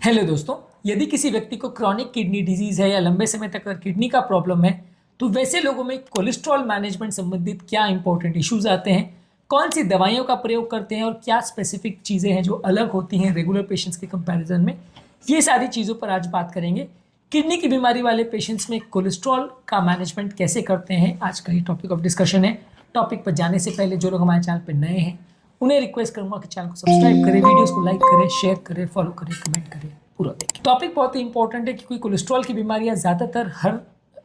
Hello दोस्तों, यदि किसी व्यक्ति को क्रॉनिक किडनी डिजीज है या लंबे समय तक अगर किडनी का प्रॉब्लम है तो वैसे लोगों में कोलेस्ट्रॉल मैनेजमेंट संबंधित क्या इंपॉर्टेंट इश्यूज आते हैं, कौन सी दवाइयों का प्रयोग करते हैं और क्या स्पेसिफिक चीज़ें हैं जो अलग होती हैं रेगुलर पेशेंट्स के कंपैरिजन में, ये सारी चीज़ों पर आज बात करेंगे। किडनी की बीमारी वाले पेशेंट्स में कोलेस्ट्रॉल का मैनेजमेंट कैसे करते हैं, आज का ये टॉपिक ऑफ डिस्कशन है। टॉपिक पर जाने से पहले जो लोग हमारे चैनल पर नए हैं उन्हें रिक्वेस्ट करूंगा कि चैनल को सब्सक्राइब करें, वीडियोस को लाइक करें, शेयर करें, फॉलो करें, कमेंट करें, पूरा देखें। टॉपिक बहुत ही इंपॉर्टेंट है क्योंकि कोलेस्ट्रॉल की बीमारियां ज़्यादातर हर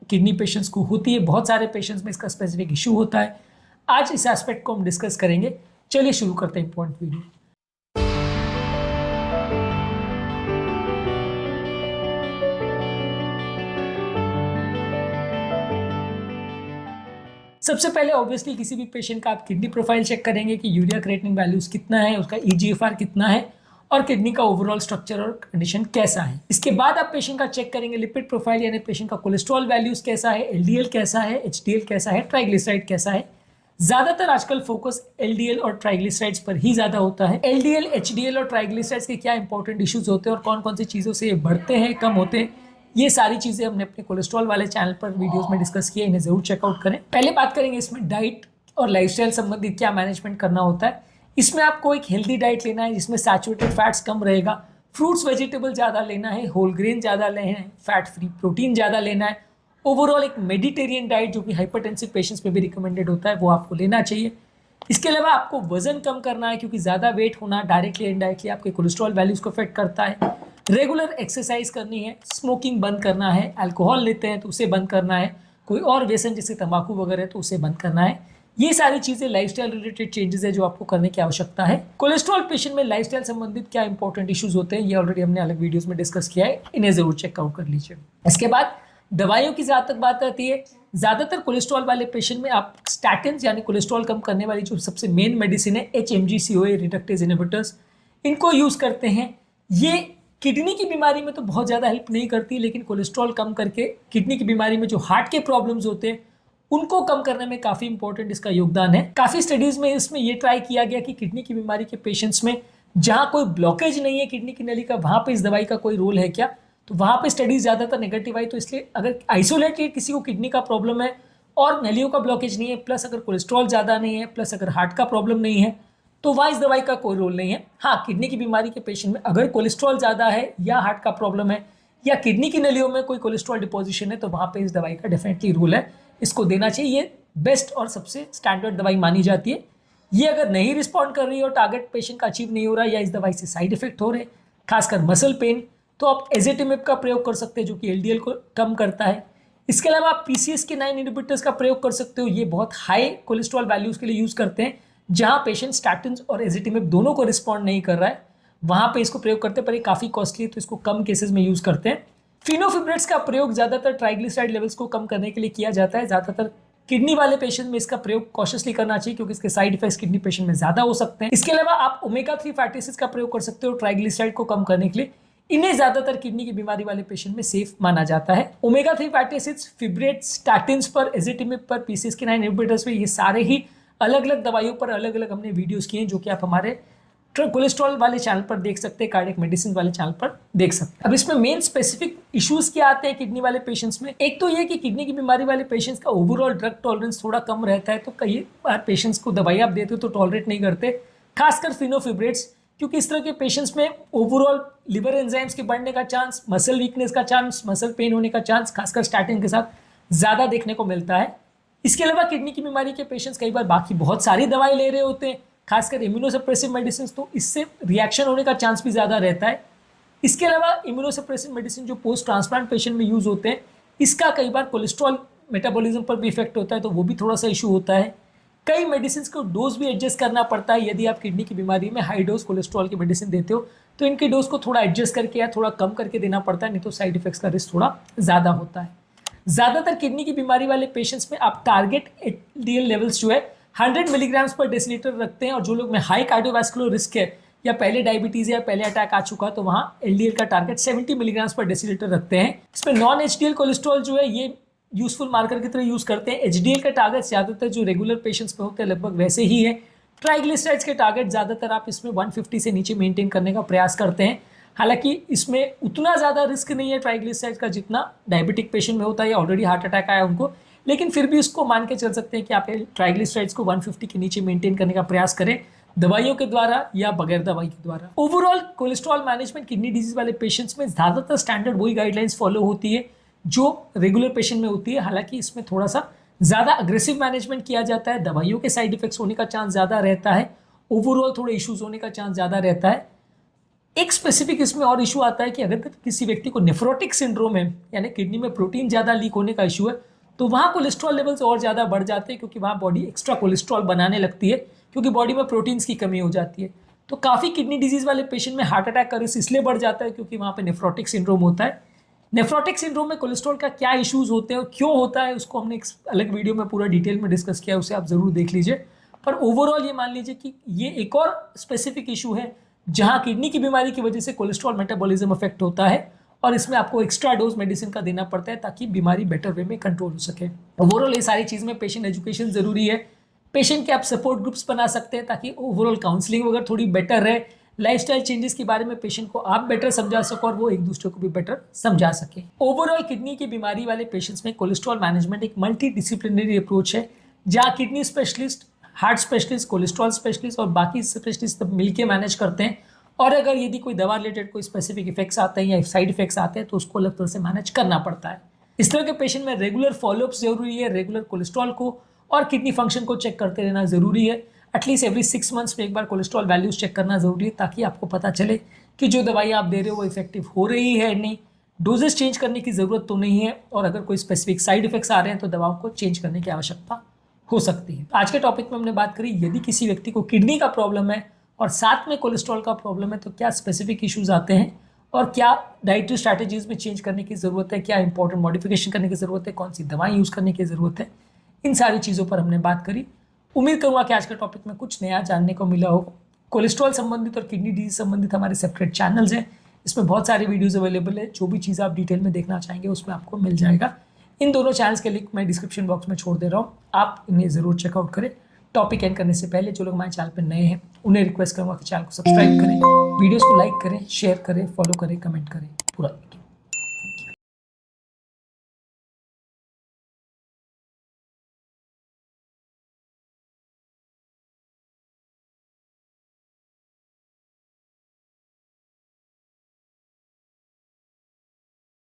किडनी पेशेंट्स को होती है, बहुत सारे पेशेंट्स में इसका स्पेसिफिक इशू होता है। आज इस एस्पेक्ट को हम डिस्कस करेंगे। चलिए शुरू करते हैं इंपॉर्टेंट वीडियो। सबसे पहले ऑब्वियसली किसी भी पेशेंट का आप किडनी प्रोफाइल चेक करेंगे कि यूरिया क्रिएटिनिन वैल्यूज कितना है, उसका ईजीएफआर कितना है और किडनी का ओवरऑल स्ट्रक्चर और कंडीशन कैसा है। इसके बाद आप पेशेंट का चेक करेंगे लिपिड प्रोफाइल, यानी पेशेंट का कोलेस्ट्रॉल वैल्यूज कैसा है, एलडीएल कैसा है, एचडीएल कैसा है, ट्राइग्लिसराइड कैसा है। ज्यादातर आजकल फोकस एलडीएल और ट्राइग्लिसराइड्स पर ही ज्यादा होता है। एलडीएल, एचडीएल और ट्राइग्लिसराइड्स के क्या इंपॉर्टेंट इश्यूज होते हैं और कौन कौन सी चीजों से ये बढ़ते हैं, कम होते हैं, ये सारी चीजें हमने अपने कोलेस्ट्रॉल वाले चैनल पर वीडियोस में डिस्कस किए, इन्हें जरूर चेकआउट करें। पहले बात करेंगे इसमें डाइट और लाइफस्टाइल संबंधित क्या मैनेजमेंट करना होता है। इसमें आपको एक हेल्दी डाइट लेना है जिसमें सैचुरेटेड फैट्स कम रहेगा, फ्रूट्स वेजिटेबल ज़्यादा लेना है, होल ग्रेन ज़्यादा लेना है, फैट फ्री प्रोटीन ज़्यादा लेना है। ओवरऑल एक मेडिटेरियन डाइट जो कि हाइपरटेंसिव पेशेंट्स में भी रिकमेंडेड होता है वो आपको लेना चाहिए। इसके अलावा आपको वजन कम करना है क्योंकि ज़्यादा वेट होना डायरेक्टली इनडायरेक्टली आपके कोलेस्ट्रॉल वैल्यूज़ को अफेक्ट करता है। रेगुलर एक्सरसाइज करनी है, स्मोकिंग बंद करना है, अल्कोहल लेते हैं तो उसे बंद करना है, कोई और व्यसन जैसे तंबाकू वगैरह है तो उसे बंद करना है। ये सारी चीज़ें लाइफस्टाइल रिलेटेड चेंजेस है जो आपको करने की आवश्यकता है। कोलेस्ट्रॉल पेशेंट में लाइफस्टाइल संबंधित क्या इंपॉर्टेंट इश्यूज होते हैं ये ऑलरेडी हमने अलग वीडियोस में डिस्कस किया है, इन्हें जरूर चेकआउट कर लीजिए। इसके बाद दवाइयों की जहाँ तक बात आती है, ज़्यादातर कोलेस्ट्रॉल वाले पेशेंट में आप स्टैटिन यानी कोलेस्ट्रॉल कम करने वाली जो सबसे मेन मेडिसिन है HMG-CoA रिडक्टेज इनहिबिटर्स, इनको यूज़ करते हैं। ये किडनी की बीमारी में तो बहुत ज़्यादा हेल्प नहीं करती, लेकिन कोलेस्ट्रॉल कम करके किडनी की बीमारी में जो हार्ट के प्रॉब्लम्स होते हैं उनको कम करने में काफ़ी इंपॉर्टेंट इसका योगदान है। काफ़ी स्टडीज़ में इसमें ये ट्राई किया गया कि किडनी की बीमारी के पेशेंट्स में जहाँ कोई ब्लॉकेज नहीं है किडनी की नली का, वहाँ पे इस दवाई का कोई रोल है क्या, तो वहाँ पे स्टडीज ज़्यादातर नेगेटिव आई। तो इसलिए अगर आइसोलेटेड किसी को किडनी का प्रॉब्लम है और नलियों का ब्लॉकेज नहीं है, प्लस अगर कोलेस्ट्रॉल ज़्यादा नहीं है, प्लस अगर हार्ट का प्रॉब्लम नहीं है, तो वहाँ इस दवाई का कोई रोल नहीं है। हाँ, किडनी की बीमारी के पेशेंट में अगर कोलेस्ट्रॉल ज़्यादा है या हार्ट का प्रॉब्लम है या किडनी की नलियों में कोई कोलेस्ट्रॉल डिपोजिशन है तो वहाँ पे इस दवाई का डेफिनेटली रोल है, इसको देना चाहिए। ये बेस्ट और सबसे स्टैंडर्ड दवाई मानी जाती है। ये अगर नहीं रिस्पॉन्ड कर रही है और टारगेट पेशेंट का अचीव नहीं हो रहा है या इस दवाई से साइड इफेक्ट हो रहे, खासकर मसल पेन, तो आप एजेटिमिब का प्रयोग कर सकते हैं जो कि एलडीएल को कम करता है। इसके अलावा आप PCSK9 इनहिबिटर्स का प्रयोग कर सकते हो, ये बहुत हाई कोलेस्ट्रॉल वैल्यूज़ के लिए यूज़ करते हैं। जहाँ पेशेंट स्टैटिन और एजेटिमिब दोनों को रिस्पॉन्ड नहीं कर रहा है वहाँ पे इसको प्रयोग करते हैं, पर ये काफ़ी कॉस्टली है तो इसको कम केसेस में यूज़ करते हैं। फिनोफिब्रेट्स का प्रयोग ज़्यादातर ट्राइग्लिसराइड लेवल्स को कम करने के लिए किया जाता है। ज़्यादातर किडनी वाले पेशेंट में इसका प्रयोग कॉशियसली करना चाहिए क्योंकि इसके साइड इफेक्ट्स किडनी पेशेंट में ज़्यादा हो सकते हैं। इसके अलावा आप ओमेगा-3 फैटी एसिड्स का प्रयोग कर सकते हो ट्राइग्लिसराइड को कम करने के लिए। इन्हें ज़्यादातर किडनी की बीमारी वाले पेशेंट में सेफ माना जाता है। ओमेगा-3 फैटी एसिड्स, फिब्रेट्स, स्टैटिन्स पर, एजेटिमिब पर, PCSK9 इनहिबिटर्स पर, ये सारे ही अलग अलग दवाइयों पर अलग अलग हमने वीडियोस किए हैं जो कि आप हमारे कोलेस्ट्रॉल वाले चैनल पर देख सकते हैं, कार्डियक मेडिसिन वाले चैनल पर देख सकते हैं। अब इसमें मेन स्पेसिफिक इश्यूज क्या आते हैं किडनी वाले पेशेंट्स में। एक तो ये कि किडनी की बीमारी वाले पेशेंट्स का ओवरऑल ड्रग टॉलरेंस थोड़ा कम रहता है, तो कई बार पेशेंट्स को दवाई आप देते हो तो टॉलरेट नहीं करते, खासकर फिनोफिब्रेट्स, क्योंकि इस तरह के पेशेंट्स में ओवरऑल लिवर एंजाइम्स के बढ़ने का चांस, मसल वीकनेस का चांस, मसल पेन होने का चांस खासकर स्टैटिन के साथ ज़्यादा देखने को मिलता है। इसके अलावा किडनी की बीमारी के पेशेंट्स कई बार बाकी बहुत सारी दवाई ले रहे होते हैं, खासकर इम्यूनोसप्रेसिव मेडिसिन, तो इससे रिएक्शन होने का चांस भी ज़्यादा रहता है। इसके अलावा इम्यूनोसप्रेसिव मेडिसिन जो पोस्ट ट्रांसप्लांट पेशेंट में यूज़ होते हैं, इसका कई बार कोलेस्ट्रॉल मेटाबॉलिज्म पर भी इफेक्ट होता है, तो वो भी थोड़ा सा इशू होता है। कई मेडिसिन को डोज भी एडजस्ट करना पड़ता है। यदि आप किडनी की बीमारी में हाई डोज कोलेस्ट्रॉल की मेडिसिन देते हो तो इनकी डोज को थोड़ा एडजस्ट करके या थोड़ा कम करके देना पड़ता है, नहीं तो साइड इफेक्ट्स का रिस्क थोड़ा ज़्यादा होता है। ज़्यादातर किडनी की बीमारी वाले पेशेंट्स में आप टारगेट एलडीएल लेवल्स जो है 100 मिलीग्राम्स पर डेसीलीटर रखते हैं, और जो लोग में हाई कार्डियोवैस्कुलर रिस्क है या पहले डायबिटीज़ या पहले अटैक आ चुका तो वहाँ एलडीएल का टारगेट 70 मिलीग्राम्स पर डेसीलीटर रखते हैं। इसमें नॉन एचडीएल कोलेस्ट्रॉल जो है ये यूजफुल मार्कर की तरह यूज़ करते हैं। एचडीएल का टारगेट ज़्यादातर जो रेगुलर पेशेंट्स में होते हैं लगभग वैसे ही है। ट्राइग्लिसराइड्स के टारगेट ज़्यादातर आप इसमें 150 से नीचे मेंटेन करने का प्रयास करते हैं। हालांकि इसमें उतना ज़्यादा रिस्क नहीं है ट्राइग्लिसराइड्स का जितना डायबिटिक पेशेंट में होता है या ऑलरेडी हार्ट अटैक आया उनको, लेकिन फिर भी उसको मान के चल सकते हैं कि आप ट्राइग्लिसराइड्स को 150 के नीचे मेंटेन करने का प्रयास करें, दवाइयों के द्वारा या बगैर दवाई के द्वारा। Overall cholesterol management kidney disease वाले पेशेंट्स में ज़्यादातर स्टैंडर्ड वही गाइडलाइंस फॉलो होती है जो रेगुलर पेशेंट में होती है। हालांकि इसमें थोड़ा सा ज़्यादा अग्रेसिव मैनेजमेंट किया जाता है, दवाइयों के साइड इफेक्ट्स होने का चांस ज़्यादा रहता है, ओवरऑल थोड़े इश्यूज होने का चांस ज़्यादा रहता है। एक स्पेसिफिक इसमें और इशू आता है कि अगर किसी व्यक्ति को नेफ्रोटिक सिंड्रोम है, यानी किडनी में प्रोटीन ज़्यादा लीक होने का इशू है, तो वहाँ कोलेस्ट्रॉल लेवल्स और ज़्यादा बढ़ जाते हैं क्योंकि वहाँ बॉडी एक्स्ट्रा कोलेस्ट्रॉल बनाने लगती है क्योंकि बॉडी में प्रोटीन्स की कमी हो जाती है। तो काफ़ी किडनी डिजीज़ वाले पेशेंट में हार्ट अटैक का रिस्क इसलिए बढ़ जाता है क्योंकि वहाँ पे नेफ्रोटिक सिंड्रोम होता है। नेफ्रोटिक सिंड्रोम में कोलेस्ट्रॉल का क्या इश्यूज होते हैं और क्यों होता है उसको हमने एक अलग वीडियो में पूरा डिटेल में डिस्कस किया है, उसे आप ज़रूर देख लीजिए। पर ओवरऑल ये मान लीजिए कि ये एक और स्पेसिफिक इशू है जहाँ किडनी की बीमारी की वजह से कोलेस्ट्रॉल मेटाबॉलिज्म अफेक्ट होता है और इसमें आपको एक्स्ट्रा डोज मेडिसिन का देना पड़ता है ताकि बीमारी बेटर वे में कंट्रोल हो सके। ओवरऑल ये सारी चीज़ में पेशेंट एजुकेशन ज़रूरी है। पेशेंट के आप सपोर्ट ग्रुप्स बना सकते हैं ताकि ओवरऑल काउंसलिंग वगैरह थोड़ी बेटर रहे, लाइफस्टाइल चेंजेस के बारे में पेशेंट को आप बेटर समझा सको और वो एक दूसरे को भी बेटर समझा सके। ओवरऑल किडनी की बीमारी वाले पेशेंट्स में कोलेस्ट्रॉल मैनेजमेंट एक मल्टी डिसिप्लिनरी अप्रोच है जहाँ kidney specialist, heart specialist, cholesterol specialist और बाकी स्पेशलिस्ट सब मिलकर मैनेज करते हैं। और अगर यदि कोई दवा रिलेटेड कोई स्पेसिफिक इफेक्ट्स आते हैं या साइड इफेक्ट्स आते हैं तो उसको अलग तरह से मैनेज करना पड़ता है। इस तरह के पेशेंट में रेगुलर फॉलोअप्स जरूरी है, रेगुलर कोलेस्ट्रॉल को और किडनी फंक्शन को चेक करते रहना जरूरी है। एटलीस्ट एवरी 6 मंथ्स में एक बार कोलेस्ट्रॉल वैल्यूज चेक करना जरूरी है ताकि आपको पता चले कि जो दवाई आप दे रहे हो वो इफेक्टिव हो रही है नहीं, डोजेस चेंज करने की ज़रूरत तो नहीं है, और अगर कोई स्पेसिफिक साइड इफेक्ट्स आ रहे हैं तो दवाओं को चेंज करने की आवश्यकता हो सकती है। आज के टॉपिक में हमने बात करी यदि किसी व्यक्ति को किडनी का प्रॉब्लम है और साथ में कोलेस्ट्रॉल का प्रॉब्लम है तो क्या स्पेसिफिक इश्यूज आते हैं और क्या डाइटरी स्ट्रैटेजीज में चेंज करने की ज़रूरत है, क्या इंपॉर्टेंट मॉडिफिकेशन करने की ज़रूरत है, कौन सी दवाएं यूज़ करने की ज़रूरत है। इन सारी चीज़ों पर हमने बात करी। उम्मीद करूँगा कि आज के टॉपिक में कुछ नया जानने को मिला हो। कोलेस्ट्रॉल संबंधित और किडनी डिजीज संबंधित हमारे सेपरेट चैनल्स हैं, इसमें बहुत सारी वीडियोज़ अवेलेबल है। जो भी चीज़ आप डिटेल में देखना चाहेंगे उसमें आपको मिल जाएगा। इन दोनों चैनल्स के लिंक मैं डिस्क्रिप्शन बॉक्स में छोड़ दे रहा हूँ, आप इन्हें ज़रूर चेकआउट करें। टॉपिक एंड करने से पहले जो लोग हमारे चैनल पर नए हैं उन्हें रिक्वेस्ट करूँगा कि चैनल को सब्सक्राइब करें, वीडियोज़ को लाइक करें, शेयर करें, फॉलो करें, कमेंट करें, पूरा